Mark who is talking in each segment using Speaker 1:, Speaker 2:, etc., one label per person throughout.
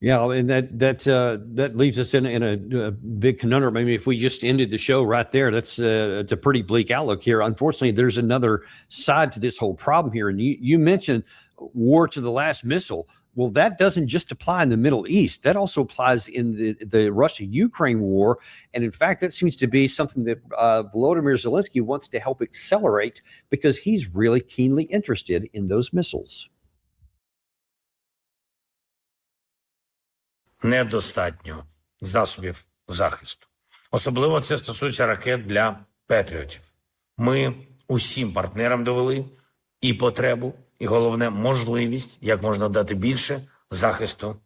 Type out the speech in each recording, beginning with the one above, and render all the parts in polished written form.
Speaker 1: Yeah, and that leaves us in a big conundrum. I mean, if we just ended the show right there, it's a pretty bleak outlook here. Unfortunately, there's another side to this whole problem here, and you mentioned war to the last missile. Well, that doesn't just apply in the Middle East. That also applies in the Russia-Ukraine war, and in fact, that seems to be something that Volodymyr Zelensky wants to help accelerate because he's really keenly interested in those missiles.
Speaker 2: Недостатньо засобів захисту. Особливо це стосується ракет для Петріотів. Ми усім партнерам довели і потребу, і головне можливість, як можна дати більше захисту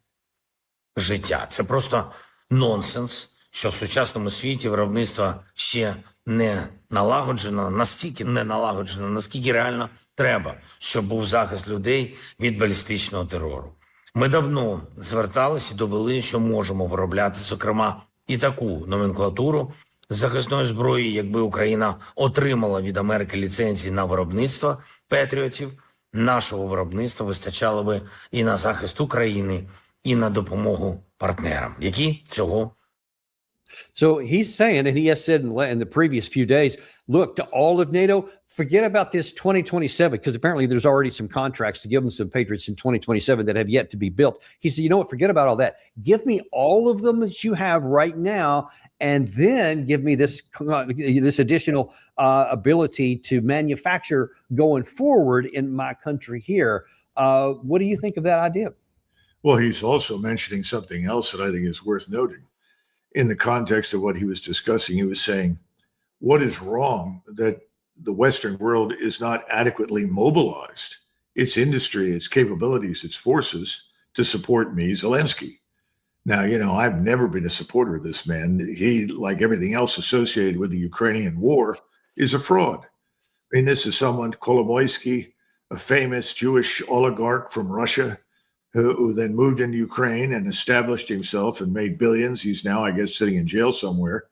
Speaker 2: життя. Це просто нонсенс, що в сучасному світі виробництво ще не налагоджено, настільки не налагоджено, наскільки реально треба, щоб був захист людей від балістичного терору. Ми давно зверталися і довели, що можемо виробляти, зокрема, і таку номенклатуру захисної зброї, якби Україна отримала від Америки ліцензії на виробництво Петріотів, нашого виробництва вистачало би і на захист України, і на допомогу партнерам, які цього.
Speaker 1: So he's saying, and he has said in the previous few days, look, to all of NATO, forget about this 2027, because apparently there's already some contracts to give them some Patriots in 2027 that have yet to be built. He said, you know what, forget about all that. Give me all of them that you have right now, and then give me this additional ability to manufacture going forward in my country here. What do you think of that idea?
Speaker 3: Well, he's also mentioning something else that I think is worth noting. In the context of what he was discussing, he was saying, what is wrong that the Western world is not adequately mobilized, its industry, its capabilities, its forces to support me, Zelensky. Now, I've never been a supporter of this man. He, like everything else associated with the Ukrainian war, is a fraud. I mean, this is someone, Kolomoisky, a famous Jewish oligarch from Russia, who then moved into Ukraine and established himself and made billions. He's now, I guess, sitting in jail somewhere.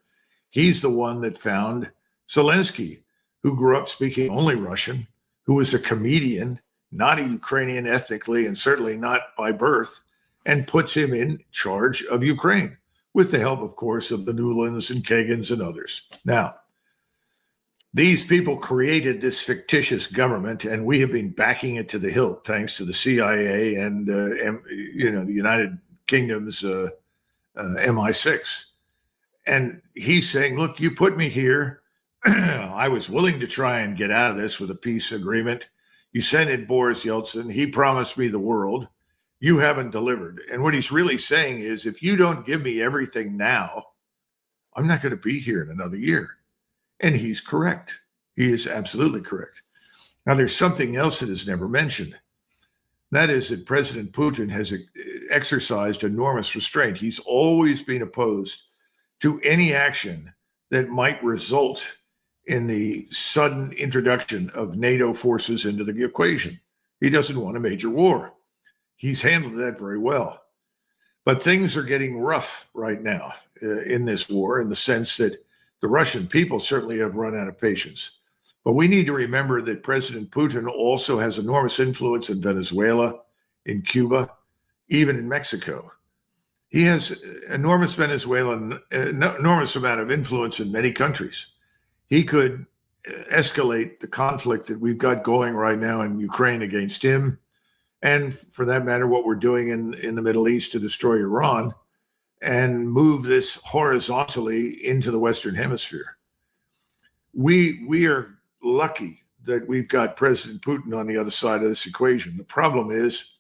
Speaker 3: He's the one that found Zelensky, who grew up speaking only Russian, who was a comedian, not a Ukrainian ethnically, and certainly not by birth, and puts him in charge of Ukraine with the help, of course, of the Newlands and Kagans and others. Now, these people created this fictitious government, and we have been backing it to the hilt, thanks to the CIA and the United Kingdom's MI6. And he's saying, look, you put me here. I was willing to try and get out of this with a peace agreement. You sent in Boris Yeltsin. He promised me the world. You haven't delivered. And what he's really saying is, if you don't give me everything now, I'm not going to be here in another year. And he's correct. He is absolutely correct. Now, there's something else that is never mentioned. That is that President Putin has exercised enormous restraint. He's always been opposed to any action that might result in the sudden introduction of NATO forces into the equation. He doesn't want a major war. He's handled that very well. But things are getting rough right now in this war, in the sense that the Russian people certainly have run out of patience. But we need to remember that President Putin also has enormous influence in Venezuela, in Cuba, even in Mexico. He has enormous enormous amount of influence in many countries. He could escalate the conflict that we've got going right now in Ukraine against him, and for that matter, what we're doing in the Middle East to destroy Iran, and move this horizontally into the Western Hemisphere. We are lucky that we've got President Putin on the other side of this equation. The problem is,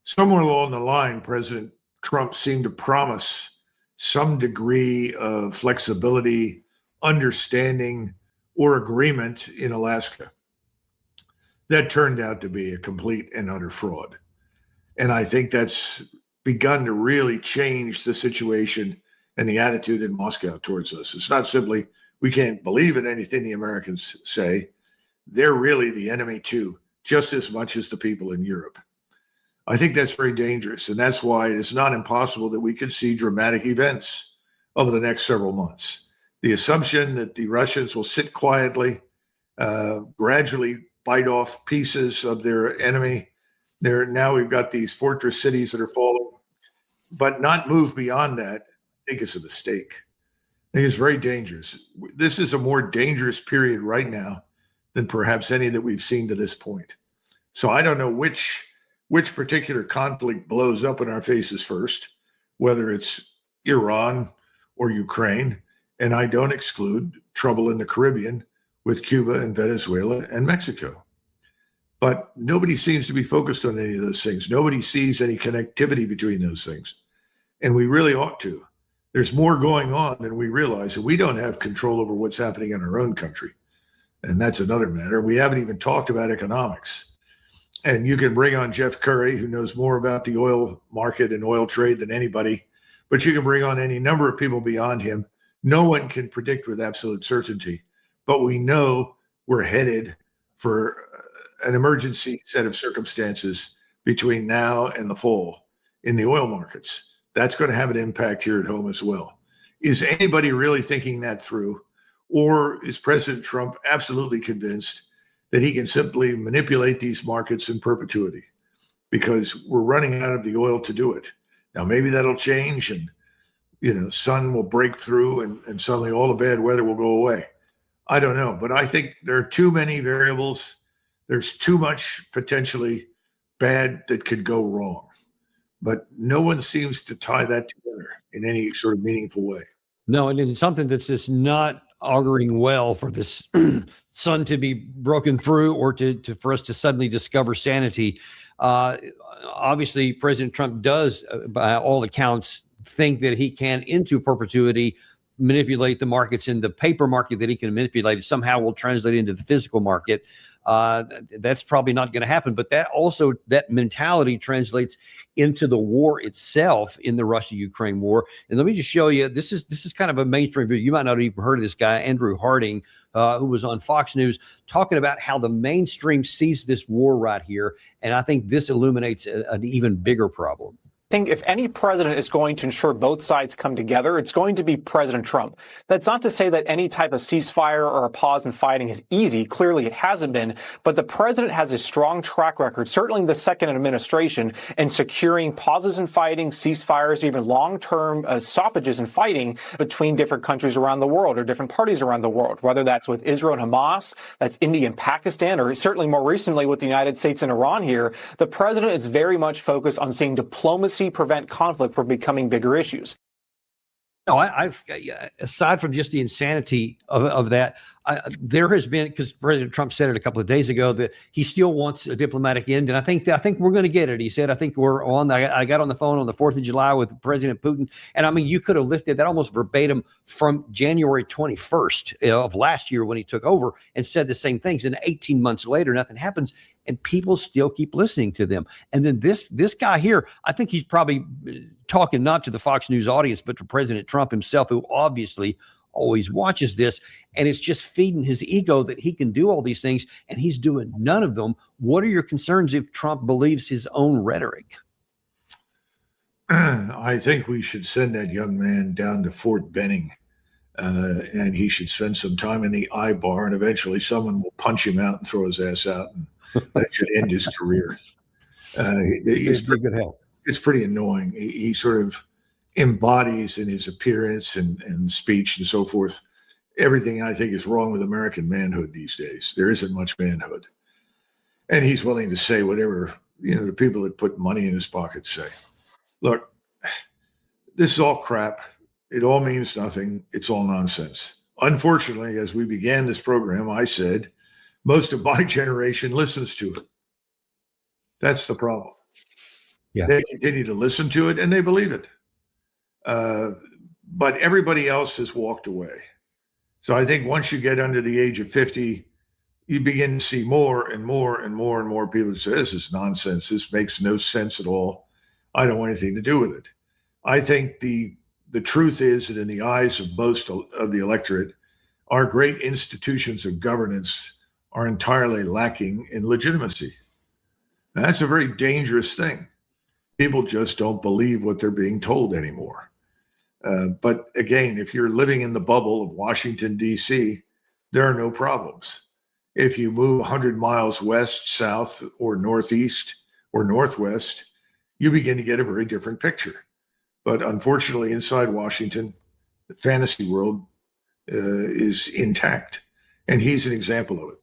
Speaker 3: somewhere along the line, President Trump seemed to promise some degree of flexibility, understanding, or agreement in Alaska. That turned out to be a complete and utter fraud. And I think that's begun to really change the situation and the attitude in Moscow towards us. It's not simply we can't believe in anything the Americans say. They're really the enemy too, just as much as the people in Europe. I think that's very dangerous, and that's why it is not impossible that we could see dramatic events over the next several months. The assumption that the Russians will sit quietly, gradually bite off pieces of their enemy. Now we've got these fortress cities that are falling. but not move beyond that, I think is a mistake. I think it's very dangerous. This is a more dangerous period right now than perhaps any that we've seen to this point. So I don't know which particular conflict blows up in our faces first, whether it's Iran or Ukraine, and I don't exclude trouble in the Caribbean with Cuba and Venezuela and Mexico. But nobody seems to be focused on any of those things. Nobody sees any connectivity between those things. And we really ought to. There's more going on than we realize, and we don't have control over what's happening in our own country. And that's another matter. We haven't even talked about economics. And you can bring on Jeff Curry, who knows more about the oil market and oil trade than anybody, but you can bring on any number of people beyond him. No one can predict with absolute certainty, but we know we're headed for an emergency set of circumstances between now and the fall in the oil markets. That's going to have an impact here at home as well. Is anybody really thinking that through? Or is President Trump absolutely convinced that he can simply manipulate these markets in perpetuity because we're running out of the oil to do it? Now, maybe that'll change and, sun will break through and suddenly all the bad weather will go away. I don't know, but I think there are too many variables. There's too much potentially bad that could go wrong. But no one seems to tie that together in any sort of meaningful way.
Speaker 1: No, and it's something that's just not auguring well for this sun to be broken through or for us to suddenly discover sanity. Obviously, President Trump does, by all accounts, think that he can, into perpetuity, manipulate the markets, and the paper market that he can manipulate somehow will translate into the physical market. That's probably not going to happen. But that mentality translates into the war itself, in the Russia-Ukraine war. And let me just show you, this is kind of a mainstream view. You might not have even heard of this guy, Andrew Harding, who was on Fox News, talking about how the mainstream sees this war right here. And I think this illuminates an even bigger problem.
Speaker 4: I think if any president is going to ensure both sides come together, it's going to be President Trump. That's not to say that any type of ceasefire or a pause in fighting is easy. Clearly, it hasn't been. But the president has a strong track record, certainly in the second administration, in securing pauses in fighting, ceasefires, even long-term stoppages in fighting between different countries around the world or different parties around the world, whether that's with Israel and Hamas, that's India and Pakistan, or certainly more recently with the United States and Iran here. The president is very much focused on seeing diplomacy prevent conflict from becoming bigger issues.
Speaker 1: No, I've aside from just the insanity of that, there has been, because President Trump said it a couple of days ago, that he still wants a diplomatic end, and I think we're going to get it. He said, I think we're on. I got on the phone on the 4th of July with President Putin, and I mean, you could have lifted that almost verbatim from January 21st of last year when he took over and said the same things. And 18 months later, nothing happens, and people still keep listening to them. And then this guy here, I think he's probably talking not to the Fox News audience, but to President Trump himself, who obviously always watches this, and it's just feeding his ego that he can do all these things, and he's doing none of them. What are your concerns if Trump believes his own rhetoric?
Speaker 3: I think we should send that young man down to Fort Benning, and he should spend some time in the I bar, and eventually someone will punch him out and throw his ass out, and that should end his career. He's pretty good help. It's pretty annoying. He sort of embodies in his appearance and speech and so forth everything I think is wrong with American manhood these days. There isn't much manhood. And he's willing to say whatever, the people that put money in his pocket say. Look, this is all crap. It all means nothing. It's all nonsense. Unfortunately, as we began this program, I said, most of my generation listens to it. That's the problem. Yeah. They continue to listen to it and they believe it. But everybody else has walked away. So I think once you get under the age of 50, you begin to see more and more and more and more people say, this is nonsense. This makes no sense at all. I don't want anything to do with it. I think the truth is that in the eyes of most of the electorate, our great institutions of governance are entirely lacking in legitimacy. Now, that's a very dangerous thing. People just don't believe what they're being told anymore. But again, if you're living in the bubble of Washington, D.C., there are no problems. If you move 100 miles west, south, or northeast, or northwest, you begin to get a very different picture. But unfortunately, inside Washington, the fantasy world is intact. And he's an example of it.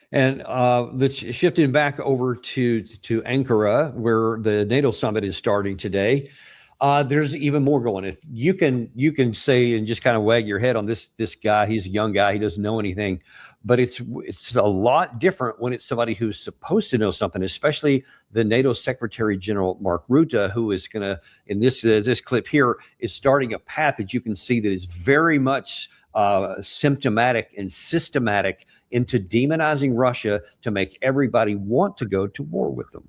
Speaker 1: And let's shifting back over to Ankara, where the NATO summit is starting today. There's even more going. If you can say and just kind of wag your head on this guy, he's a young guy, he doesn't know anything, but it's a lot different when it's somebody who's supposed to know something, especially the NATO Secretary General Mark Rutte, who is going to, in this clip here, is starting a path that you can see that is very much symptomatic and systematic into demonizing Russia to make everybody want to go to war with them.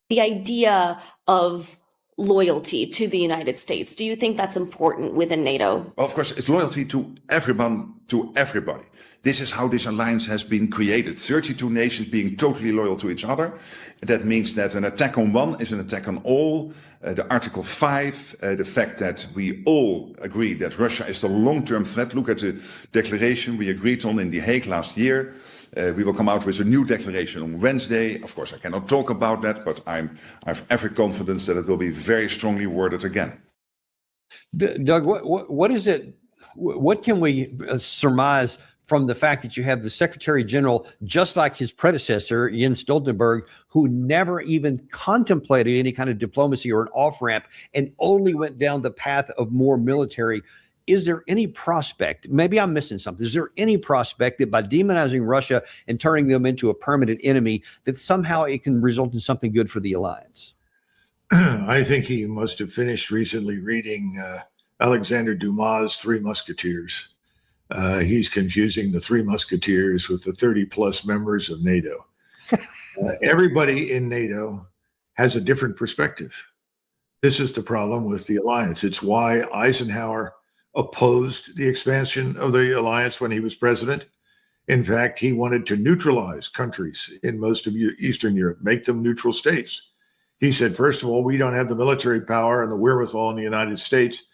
Speaker 5: The idea of loyalty to the United States, do you think that's important within NATO?
Speaker 6: Well, of course, it's loyalty to everyone, to everybody. This is how this alliance has been created. 32 nations being totally loyal to each other. That means that an attack on one is an attack on all. The Article 5, the fact that we all agree that Russia is the long-term threat. Look at the declaration we agreed on in The Hague last year. We will come out with a new declaration on Wednesday. Of course, I cannot talk about that, but I have every confidence that it will be very strongly worded again.
Speaker 1: Doug, what is it? What can we surmise from the fact that you have the Secretary General, just like his predecessor, Jens Stoltenberg, who never even contemplated any kind of diplomacy or an off-ramp and only went down the path of more military? Is there any prospect, maybe I'm missing something, is there any prospect that by demonizing Russia and turning them into a permanent enemy, that somehow it can result in something good for the alliance?
Speaker 3: I think he must have finished recently reading Alexander Dumas' Three Musketeers. He's confusing the Three Musketeers with the 30-plus members of NATO. Everybody in NATO has a different perspective. This is the problem with the alliance. It's why Eisenhower opposed the expansion of the alliance when he was president. In fact, he wanted to neutralize countries in most of Eastern Europe, make them neutral states. He said, first of all, we don't have the military power and the wherewithal in the United States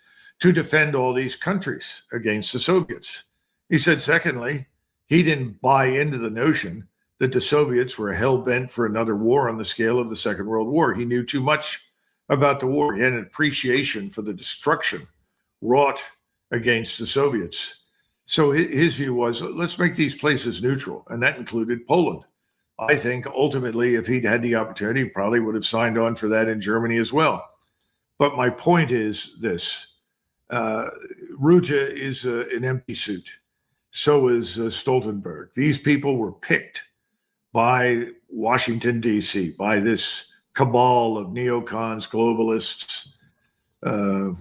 Speaker 3: to defend all these countries against the Soviets. He said, secondly, he didn't buy into the notion that the Soviets were hell-bent for another war on the scale of the Second World War. He knew too much about the war. He had an appreciation for the destruction wrought against the Soviets. So his view was, let's make these places neutral, and that included Poland. I think ultimately, if he'd had the opportunity, he probably would have signed on for that in Germany as well. But my point is this. Rutte is an empty suit. So is Stoltenberg. These people were picked by Washington, D.C., by this cabal of neocons, globalists,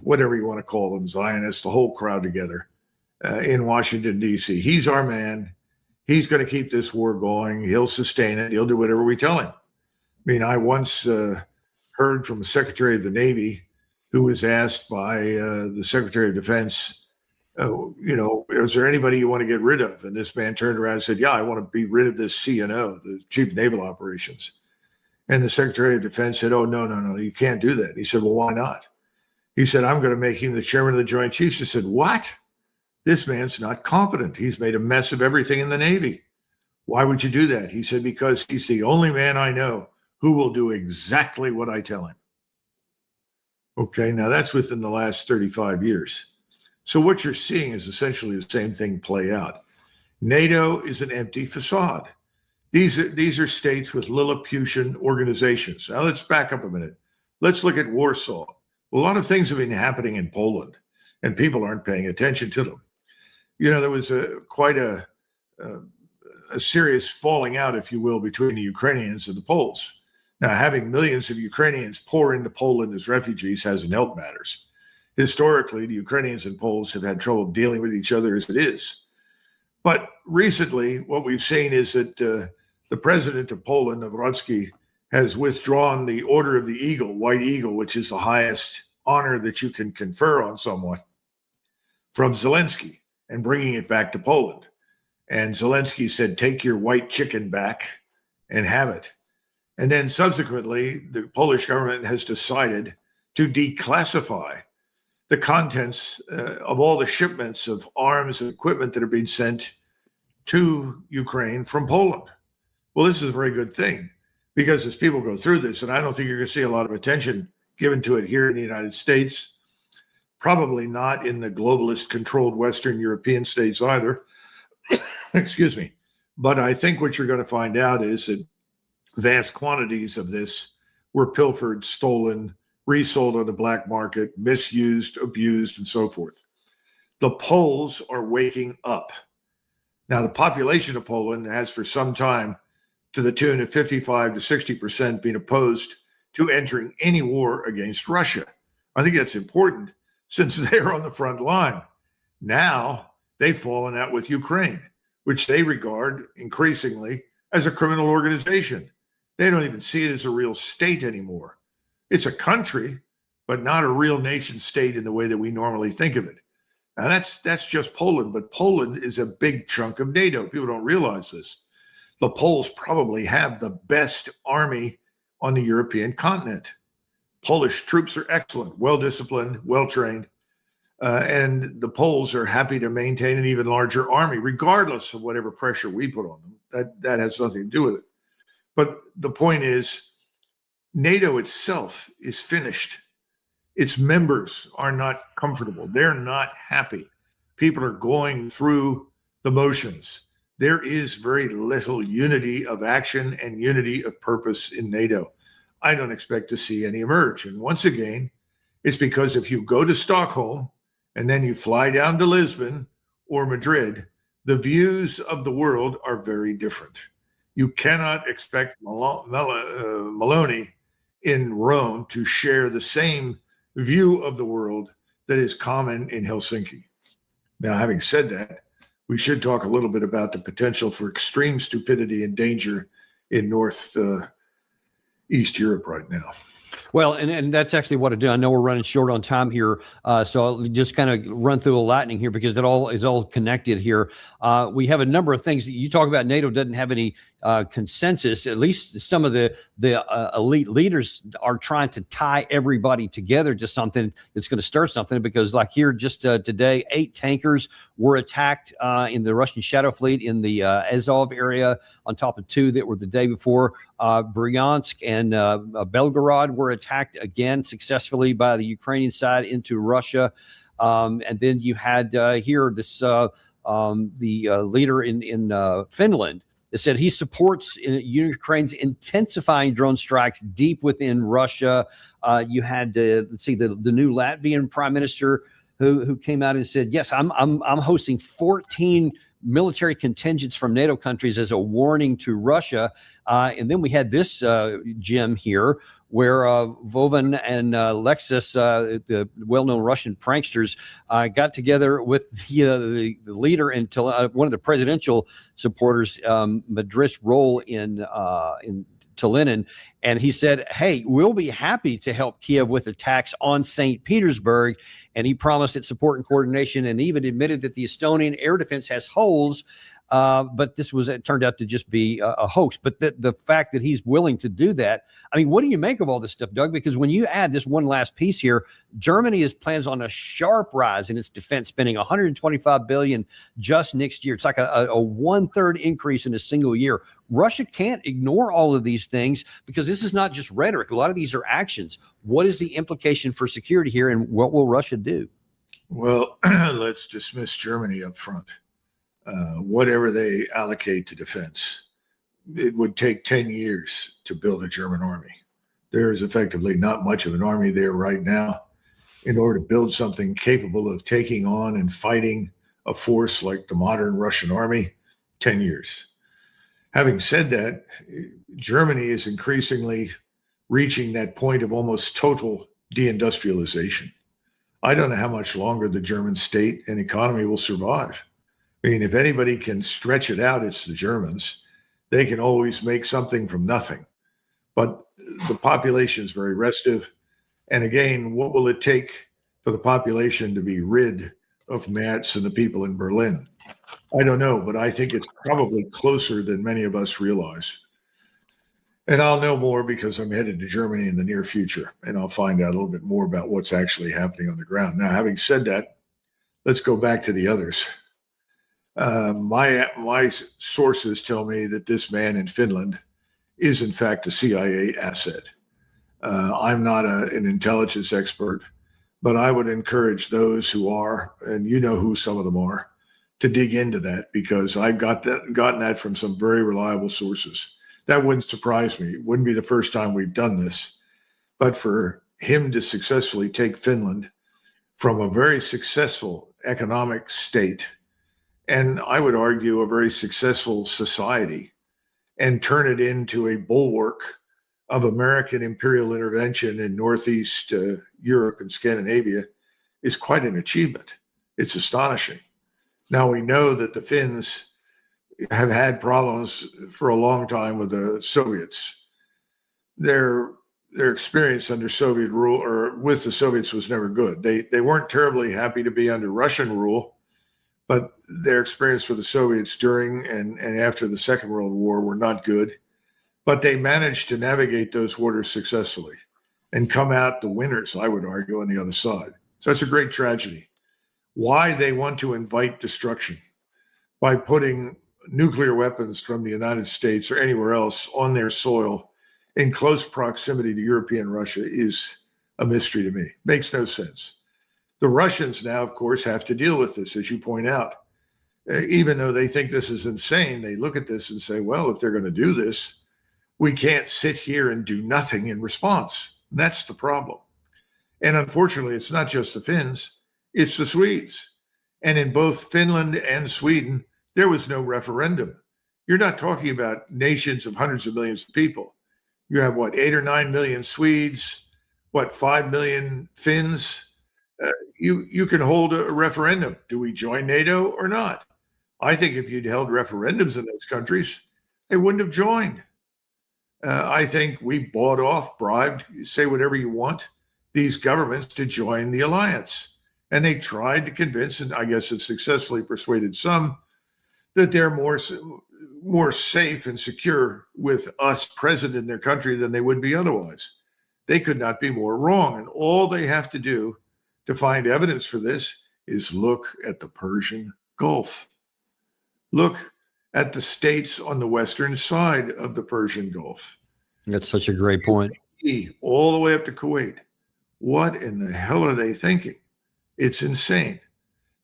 Speaker 3: whatever you want to call them, Zionists, the whole crowd together in Washington, D.C. He's our man. He's going to keep this war going. He'll sustain it. He'll do whatever we tell him. I mean, I once heard from the Secretary of the Navy who was asked by the Secretary of Defense, is there anybody you want to get rid of? And this man turned around and said, yeah, I want to be rid of this CNO, the Chief of Naval Operations. And the Secretary of Defense said, oh, no, you can't do that. He said, well, why not? He said, I'm going to make him the chairman of the Joint Chiefs. He said, what? This man's not competent. He's made a mess of everything in the Navy. Why would you do that? He said, because he's the only man I know who will do exactly what I tell him. Okay, now that's within the last 35 years. So what you're seeing is essentially the same thing play out. NATO is an empty facade. These are states with Lilliputian organizations. Now let's back up a minute. Let's look at Warsaw. A lot of things have been happening in Poland, and people aren't paying attention to them. There was quite a serious falling out, if you will, between the Ukrainians and the Poles. Now, having millions of Ukrainians pour into Poland as refugees hasn't helped matters. Historically, the Ukrainians and Poles have had trouble dealing with each other as it is. But recently, what we've seen is that the president of Poland, Nawrocki, has withdrawn the Order of the Eagle, White Eagle, which is the highest honor that you can confer on someone, from Zelensky and bringing it back to Poland. And Zelensky said, take your white chicken back and have it. And then subsequently, the Polish government has decided to declassify the contents of all the shipments of arms and equipment that are being sent to Ukraine from Poland. Well, this is a very good thing. Because as people go through this, and I don't think you're going to see a lot of attention given to it here in the United States, probably not in the globalist controlled Western European states either. Excuse me. But I think what you're going to find out is that vast quantities of this were pilfered, stolen, resold on the black market, misused, abused, and so forth. The Poles are waking up. Now, the population of Poland has for some time, to the tune of 55 to 60%, been opposed to entering any war against Russia. I think that's important since they're on the front line. Now they've fallen out with Ukraine, which they regard increasingly as a criminal organization. They don't even see it as a real state anymore. It's a country, but not a real nation state in the way that we normally think of it. Now that's just Poland, but Poland is a big chunk of NATO. People don't realize this. The Poles probably have the best army on the European continent. Polish troops are excellent, well-disciplined, well-trained, and the Poles are happy to maintain an even larger army, regardless of whatever pressure we put on them. That has nothing to do with it. But the point is, NATO itself is finished. Its members are not comfortable. They're not happy. People are going through the motions. There is very little unity of action and unity of purpose in NATO. I don't expect to see any emerge. And once again, it's because if you go to Stockholm and then you fly down to Lisbon or Madrid, the views of the world are very different. You cannot expect Meloni in Rome to share the same view of the world that is common in Helsinki. Now, having said that, we should talk a little bit about the potential for extreme stupidity and danger in East Europe right now.
Speaker 1: Well, and that's actually what I do. I know we're running short on time here, so I'll just kind of run through a lightning here because it all is all connected here. We have a number of things. You talk about NATO doesn't have any consensus. At least some of the elite leaders are trying to tie everybody together to something that's going to stir something. Because like here just today, 8 tankers were attacked in the Russian Shadow Fleet in the Azov area, on top of 2 that were the day before. Bryansk and Belgorod were attacked again successfully by the Ukrainian side into Russia. And then you had here this the leader in Finland that said he supports Ukraine's intensifying drone strikes deep within Russia. You had let's see, the new Latvian prime minister who came out and said, yes, I'm hosting 14 military contingents from NATO countries as a warning to Russia. And then we had this gem here where Vovin and Lexus, the well-known Russian pranksters, got together with the leader and one of the presidential supporters, Madrid's role in Tallinn, and he said, hey, we'll be happy to help Kiev with attacks on St. Petersburg. And he promised its support and coordination, and even admitted that the Estonian air defense has holes. But it turned out to just be a hoax. But the fact that he's willing to do that, I mean, what do you make of all this stuff, Doug? Because when you add this one last piece here, Germany plans on a sharp rise in its defense spending, $125 billion just next year. It's like a 1/3 increase in a single year. Russia can't ignore all of these things because this is not just rhetoric. A lot of these are actions. What is the implication for security here, and what will Russia do?
Speaker 3: Well, let's dismiss Germany up front. Whatever they allocate to defense, it would take 10 years to build a German army. There is effectively not much of an army there right now. In order to build something capable of taking on and fighting a force like the modern Russian army, 10 years. Having said that, Germany is increasingly reaching that point of almost total deindustrialization. I don't know how much longer the German state and economy will survive. I mean, if anybody can stretch it out, it's the Germans. They can always make something from nothing. But the population is very restive. And again, what will it take for the population to be rid of Merz and the people in Berlin? I don't know, but I think it's probably closer than many of us realize. And I'll know more because I'm headed to Germany in the near future, and I'll find out a little bit more about what's actually happening on the ground. Now, having said that, let's go back to the others. My sources tell me that this man in Finland is in fact a CIA asset. I'm not an intelligence expert, but I would encourage those who are, and you know who some of them are, to dig into that, because I've gotten that from some very reliable sources. That wouldn't surprise me. It wouldn't be the first time we've done this, but for him to successfully take Finland from a very successful economic state, and I would argue a very successful society, and turn it into a bulwark of American imperial intervention in Northeast Europe and Scandinavia is quite an achievement. It's astonishing. Now we know that the Finns have had problems for a long time with the Soviets. Their experience under Soviet rule or with the Soviets was never good. They weren't terribly happy to be under Russian rule, but their experience with the Soviets during and after the Second World War were not good. But they managed to navigate those waters successfully and come out the winners, I would argue, on the other side. So it's a great tragedy. Why they want to invite destruction by putting nuclear weapons from the United States or anywhere else on their soil in close proximity to European Russia is a mystery to me. Makes no sense. The Russians now, of course, have to deal with this, as you point out. Even though they think this is insane, they look at this and say, well, if they're going to do this, we can't sit here and do nothing in response. That's the problem. And unfortunately, it's not just the Finns, it's the Swedes. And in both Finland and Sweden, there was no referendum. You're not talking about nations of hundreds of millions of people. You have, 8 or 9 million Swedes, 5 million Finns? You can hold a referendum. Do we join NATO or not? I think if you'd held referendums in those countries, they wouldn't have joined. I think we bought off, bribed, say whatever you want, these governments to join the alliance. And they tried to convince, and I guess it successfully persuaded some, that they're more safe and secure with us present in their country than they would be otherwise. They could not be more wrong. And all they have to do to find evidence for this is look at the Persian Gulf. Look at the states on the western side of the Persian Gulf.
Speaker 1: That's such a great point.
Speaker 3: All the way up to Kuwait. What in the hell are they thinking? It's insane.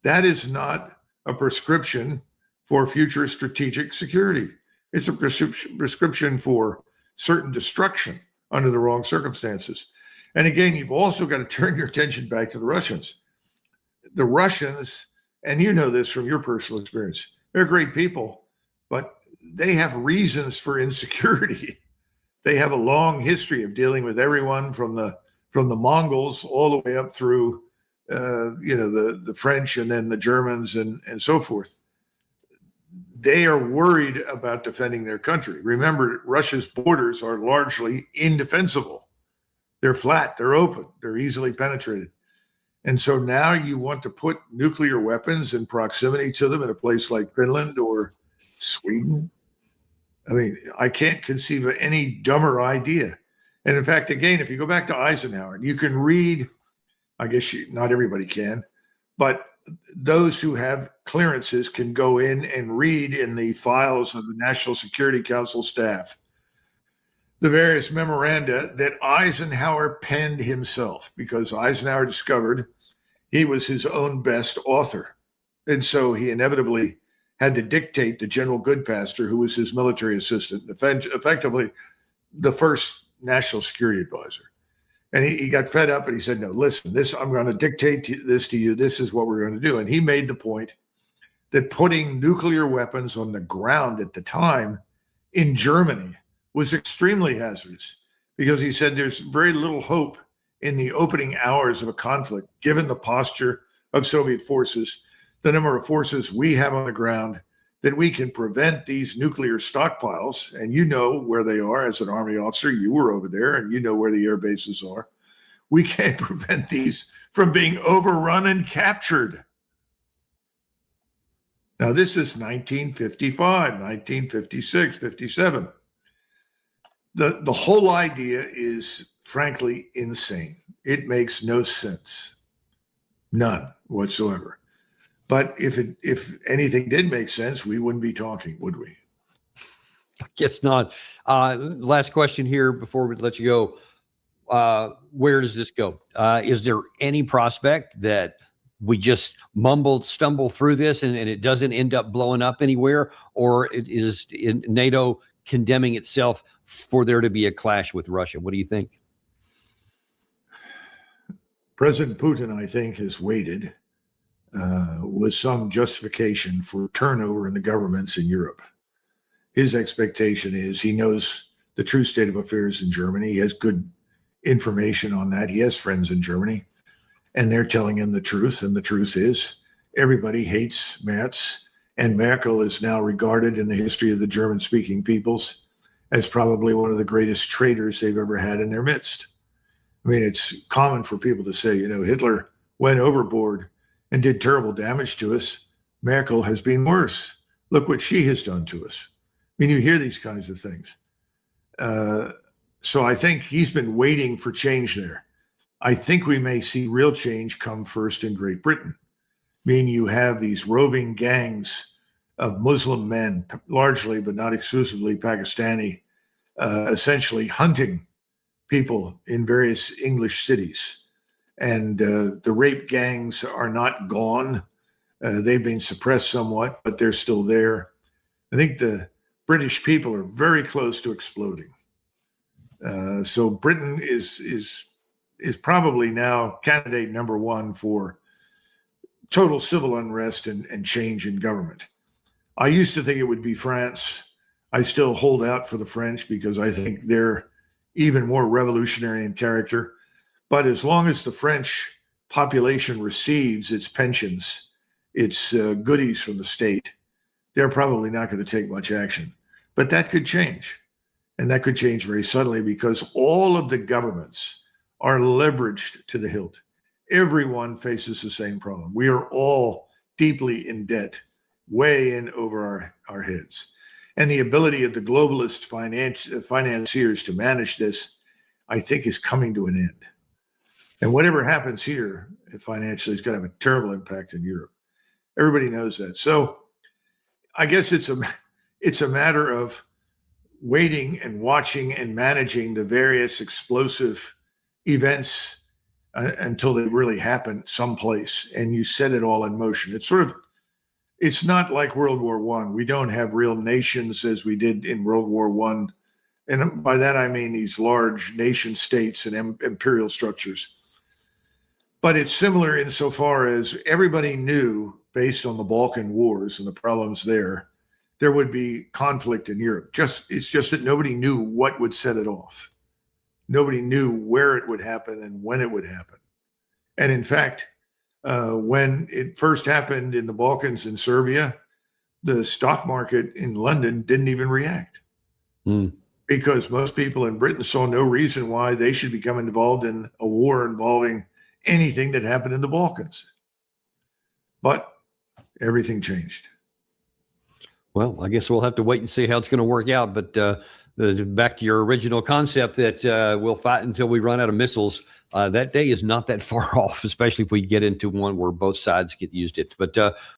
Speaker 3: That is not a prescription for future strategic security. It's a prescription for certain destruction under the wrong circumstances. And again, you've also got to turn your attention back to the Russians. The Russians, and you know this from your personal experience, they're great people, but they have reasons for insecurity. They have a long history of dealing with everyone from the Mongols all the way up through the French and then the Germans and so forth. They are worried about defending their country. Remember, Russia's borders are largely indefensible. They're flat, they're open, they're easily penetrated. And so now you want to put nuclear weapons in proximity to them in a place like Finland or Sweden? I mean, I can't conceive of any dumber idea. And in fact, again, if you go back to Eisenhower, you can read, I guess not everybody can, but those who have clearances can go in and read in the files of the National Security Council staff the various memoranda that Eisenhower penned himself, because Eisenhower discovered he was his own best author. And so he inevitably had to dictate to General Goodpaster, who was his military assistant, effectively the first national security advisor. And he got fed up and he said, no, listen, I'm going to dictate this to you. This is what we're going to do. And he made the point that putting nuclear weapons on the ground at the time in Germany was extremely hazardous, because he said there's very little hope in the opening hours of a conflict, given the posture of Soviet forces, the number of forces we have on the ground, that we can prevent these nuclear stockpiles. And you know where they are as an Army officer. You were over there and you know where the air bases are. We can't prevent these from being overrun and captured. Now, this is 1955, 1956, 57. The whole idea is, frankly, insane. It makes no sense. None whatsoever. But if anything did make sense, we wouldn't be talking, would we?
Speaker 1: Guess not. Last question here before we let you go. Where does this go? Is there any prospect that we just stumble through this and it doesn't end up blowing up anywhere? Or it is in NATO condemning itself for there to be a clash with Russia? What do you think?
Speaker 3: President Putin, I think, has waited with some justification for turnover in the governments in Europe. His expectation is he knows the true state of affairs in Germany. He has good information on that. He has friends in Germany, and they're telling him the truth. And the truth is everybody hates Merz, and Merkel is now regarded in the history of the German-speaking peoples as probably one of the greatest traitors they've ever had in their midst. I mean, it's common for people to say, Hitler went overboard and did terrible damage to us. Merkel has been worse. Look what she has done to us. I mean, you hear these kinds of things. So I think he's been waiting for change there. I think we may see real change come first in Great Britain. I mean, you have these roving gangs of Muslim men, largely but not exclusively Pakistani, essentially hunting people in various English cities. And the rape gangs are not gone. They've been suppressed somewhat, but they're still there. I think the British people are very close to exploding. So Britain is probably now candidate number one for total civil unrest and change in government. I used to think it would be France. I still hold out for the French because I think they're even more revolutionary in character. But as long as the French population receives its pensions, its goodies from the state, they're probably not going to take much action. But that could change. And that could change very suddenly because all of the governments are leveraged to the hilt. Everyone faces the same problem. We are all deeply in debt, way in over our heads. And the ability of the globalist financiers to manage this, I think, is coming to an end. And whatever happens here financially is going to have a terrible impact in Europe. Everybody knows that. So I guess it's a matter of waiting and watching and managing the various explosive events until they really happen someplace and you set it all in motion. It's not like World War I. We don't have real nations as we did in World War I. And by that, I mean these large nation states and imperial structures. But it's similar insofar as everybody knew, based on the Balkan Wars and the problems there would be conflict in Europe. It's just that nobody knew what would set it off. Nobody knew where it would happen and when it would happen. And in fact, when it first happened in the Balkans and Serbia, the stock market in London didn't even react because most people in Britain saw no reason why they should become involved in a war involving anything that happened in the Balkans. But everything changed.
Speaker 1: Well, I guess we'll have to wait and see how it's going to work out. But back to your original concept that we'll fight until we run out of missiles, that day is not that far off, especially if we get into one where both sides get used it. But